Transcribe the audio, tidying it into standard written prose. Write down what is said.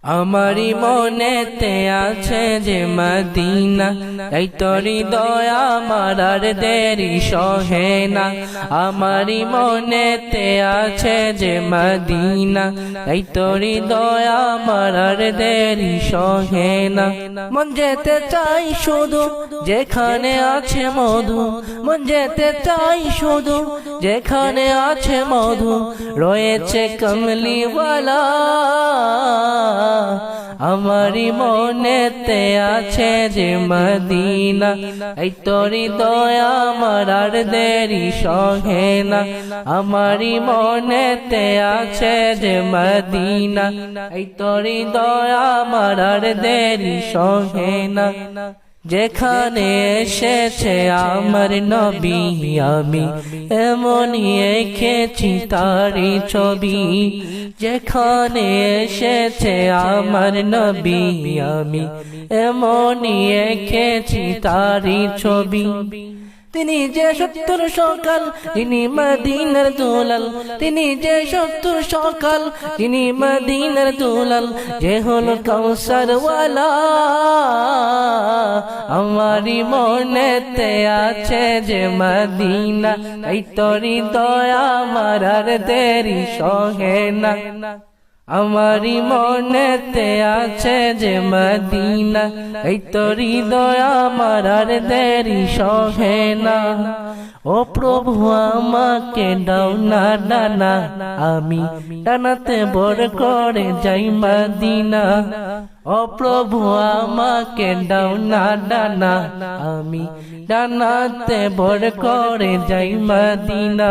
আমারি মনেতে আছে যে মদিনা, এই তোরি দয়া আমার আর দেরি সহে না। আমারি মনেতে আছে যে মদিনা, এই তোরি দয়া আমার আর দেরি সহে না। মন যেতে চাই শুধু যেখানে আছে মধু, মন যেতে চাই শুধু যেখানে আছে মধু, রয়েছে কমলিওয়ালা। আমারি মনেতে আছে যে মদিনা, এই তোরি দয়া আমার আর দেরি সহে না। আমারি মনেতে আছে যে মদিনা, এই তোরি দয়া আমার আর দেরি সহে না। যেখানে এসেছে আমার নবী, আমি এমনই এঁকেছি তারি ছবি। যেখানে এসেছে আমার নবী, আমি এমনই এঁকেছি তারি ছবি। তিনি যে সত্তর সকাল, তিনি মদিনার দুলাল। তিনি যে সত্তর সকাল, তিনি মদিনার দুলাল। যে হলো কাউসার ওয়ালা। আমারি মনেতে আছে যে মদিনা, এই তোরি দয়া আমার আর দেরি সহে না। আমারি মনেতে আছে যে মদিনা, এই তোরি দয়া আমার আর দেরি সহে না। ও প্রভু আমাকে দাও না ডানা, আমি ডানাতে বড় করে যাই মদিনা। ও প্রভু আমাকে দাও না ডানা, আমি ডানাতে বড় করে যাই মদিনা।